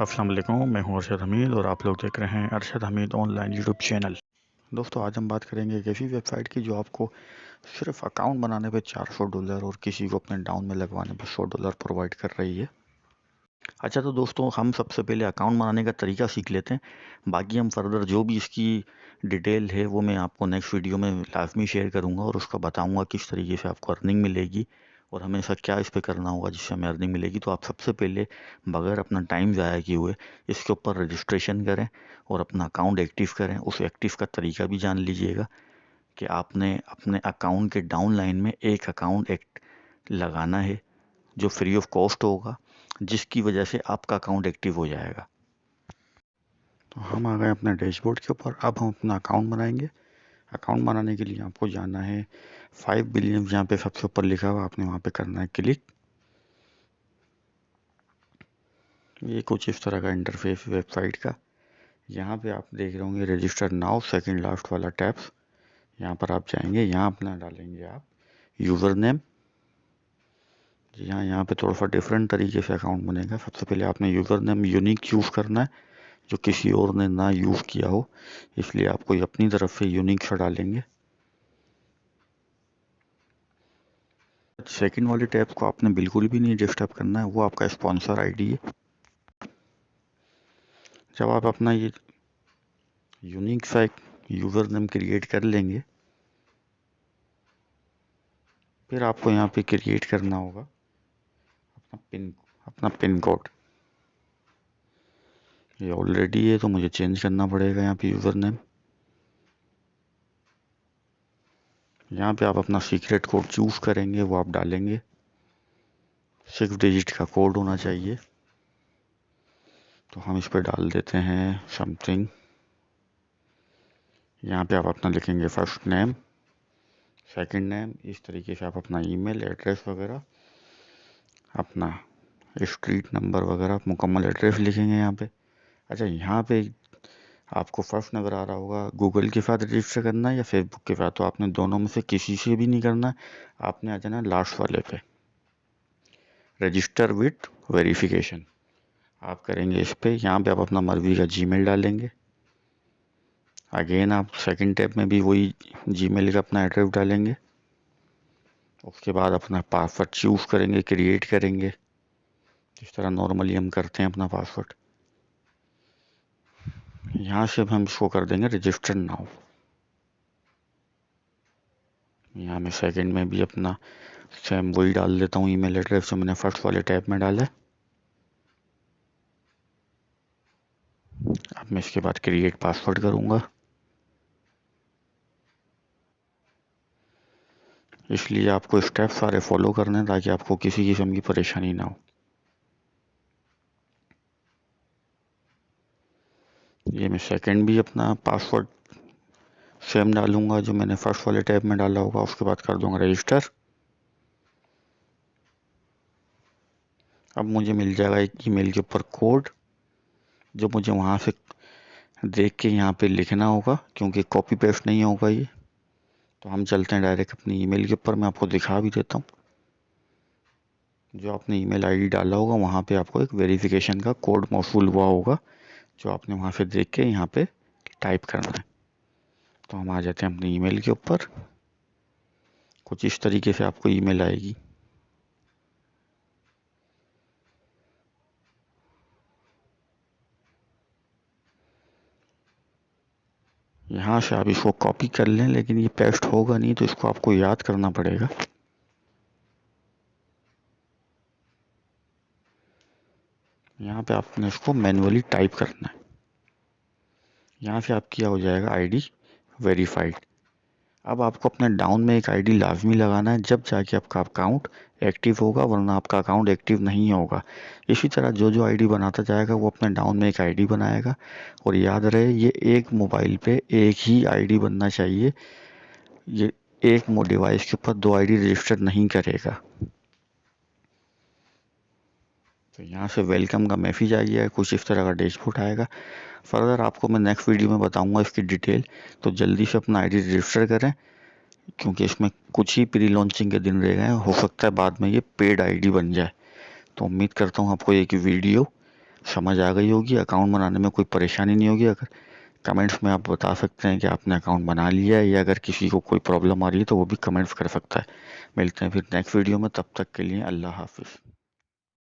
अस्सलाम वालेकुम, मैं हूं अरशद हमीद और आप लोग देख रहे हैं Arshad Hamid online YouTube channel. दोस्तों, आज हम बात करेंगे एक ऐसी वेबसाइट की जो आपको सिर्फ अकाउंट बनाने पे $400 और किसी को अपने डाउन में लगवाने पे $100 प्रोवाइड कर रही है। अच्छा, तो दोस्तों हम सबसे पहले अकाउंट बनाने का तरीका सीख लेते हैं। बाकी हम फर्दर जो भी इसकी डिटेल है वो मैं आपको नेक्स्ट वीडियो में लाजमी शेयर करूंगा और उसका बताऊंगा किस तरीके से आपको अर्निंग मिलेगी और हमें ऐसा क्या इस पे करना होगा जिससे हमें अर्निंग मिलेगी। तो आप सबसे पहले बगैर अपना टाइम ज़ाया किए हुए इसके ऊपर रजिस्ट्रेशन करें और अपना अकाउंट एक्टिव करें। उस एक्टिव का तरीका भी जान लीजिएगा कि आपने अपने अकाउंट के डाउन लाइन में एक अकाउंट लगाना है जो फ्री ऑफ कॉस्ट होगा, जिसकी वजह से आपका अकाउंट एक्टिव हो जाएगा। तो हम आ गए अपने डैशबोर्ड के ऊपर। अब हम अपना अकाउंट बनाएंगे। अकाउंट बनाने के लिए आपको जाना है 5 बिलियन, जहाँ पे सबसे ऊपर लिखा हुआ आपने वहाँ पे करना है क्लिक। ये कुछ इस तरह का इंटरफेस वेबसाइट का। यहाँ पे आप देख रहे होंगे रजिस्टर नाउ, सेकंड लास्ट वाला टैब्स। यहाँ पर आप जाएंगे, यहाँ अपना डालेंगे आप यूज़र नेम। जी हाँ, यहाँ पे थोड़ा सा डिफरेंट तरीके से अकाउंट बनेगा। सबसे पहले आपने यूज़र नेम यूनिक चूज़ करना है जो किसी और ने ना यूज़ किया हो, इसलिए आप कोई अपनी तरफ से यूनिक सा डालेंगे। सेकंड वाले टैब को आपने बिल्कुल भी नहीं डिस्टर्ब करना है, वो आपका स्पॉन्सर आईडी है। जब आप अपना ये यूनिक सा एक यूज़र नेम क्रिएट कर लेंगे, फिर आपको यहाँ पे क्रिएट करना होगा अपना पिन कोड। ये ऑलरेडी है तो मुझे चेंज करना पड़ेगा यहाँ पे यूज़र नेम। यहाँ पे आप अपना सीक्रेट कोड चूज़ करेंगे, वो आप डालेंगे। 6 डिजिट का कोड होना चाहिए, तो हम इस पर डाल देते हैं समथिंग। यहाँ पे आप अपना लिखेंगे फर्स्ट नेम, सेकंड नेम, इस तरीके से आप अपना ईमेल एड्रेस वगैरह, अपना स्ट्रीट नंबर वगैरह, मुकम्मल एड्रेस लिखेंगे यहाँ पे। अच्छा, यहाँ पे आपको फर्स्ट नज़र आ रहा होगा गूगल के साथ रजिस्टर करना है या फेसबुक के साथ, तो आपने दोनों में से किसी से भी नहीं करना। आपने आ जाना लास्ट वाले पे, रजिस्टर विथ वेरिफिकेशन। आप करेंगे इस पे। यहाँ पे आप अपना मर्जी का जीमेल डालेंगे। अगेन आप सेकंड टैब में भी वही जीमेल का अपना एड्रेस डालेंगे। उसके बाद अपना पासवर्ड चूज़ करेंगे, क्रिएट करेंगे जिस तरह नॉर्मली हम करते हैं अपना पासवर्ड। यहाँ से हम इसको कर देंगे रजिस्टर नाउ। यहाँ मैं सेकंड में भी अपना सेम वही डाल देता हूँ ईमेल एड्रेस जो मैंने फर्स्ट वाले टैब में डाला है। अब मैं इसके बाद क्रिएट पासवर्ड करूँगा, इसलिए आपको स्टेप सारे फॉलो करने हैं ताकि आपको किसी किस्म की परेशानी ना हो। ये मैं सेकंड भी अपना पासवर्ड सेम डालूंगा जो मैंने फर्स्ट वाले टैब में डाला होगा। उसके बाद कर दूंगा रजिस्टर। अब मुझे मिल जाएगा एक ईमेल के ऊपर कोड जो मुझे वहाँ से देख के यहाँ पे लिखना होगा, क्योंकि कॉपी पेस्ट नहीं होगा ये। तो हम चलते हैं डायरेक्ट अपनी ईमेल के ऊपर। मैं आपको दिखा भी देता हूँ। जो आपने ईमेल आईडी डाला होगा वहाँ पे आपको एक वेरिफिकेशन का कोड मौसूल हुआ होगा जो आपने वहाँ से देख के यहाँ पे टाइप करना है। तो हम आ जाते हैं अपनी ईमेल के ऊपर। कुछ इस तरीके से आपको ईमेल आएगी। यहाँ से आप इसको कॉपी कर लें, लेकिन ये पेस्ट होगा नहीं तो इसको आपको याद करना पड़ेगा। यहाँ पे आपने इसको मैन्युअली टाइप करना है। यहाँ से आपकी हो जाएगा आईडी वेरीफाइड। अब आपको अपने डाउन में एक आईडी लाजमी लगाना है, जब जाके आपका अकाउंट एक्टिव होगा, वरना आपका अकाउंट एक्टिव नहीं होगा। इसी तरह जो जो आईडी बनाता जाएगा वो अपने डाउन में एक आईडी बनाएगा। और याद रहे, ये एक मोबाइल पे एक ही आईडी बनना चाहिए। ये एक डिवाइस के ऊपर 2 आईडी रजिस्टर नहीं करेगा। तो यहाँ से वेलकम का मैसेज आ गया है, कुछ इस तरह का डैशबोर्ड आएगा। फर्दर आपको मैं नेक्स्ट वीडियो में बताऊंगा इसकी डिटेल। तो जल्दी से अपना आईडी रजिस्टर करें, क्योंकि इसमें कुछ ही प्री लॉन्चिंग के दिन रह गए हैं। हो सकता है बाद में ये पेड आईडी बन जाए। तो उम्मीद करता हूँ आपको एक वीडियो समझ आ गई होगी, अकाउंट बनाने में कोई परेशानी नहीं होगी। अगर कमेंट्स में आप बता सकते हैं कि आपने अकाउंट बना लिया है, या अगर किसी को कोई प्रॉब्लम आ रही है तो वो भी कमेंट्स कर सकता है। मिलते हैं फिर नेक्स्ट वीडियो में, तब तक के लिए अल्लाह हाफिज़।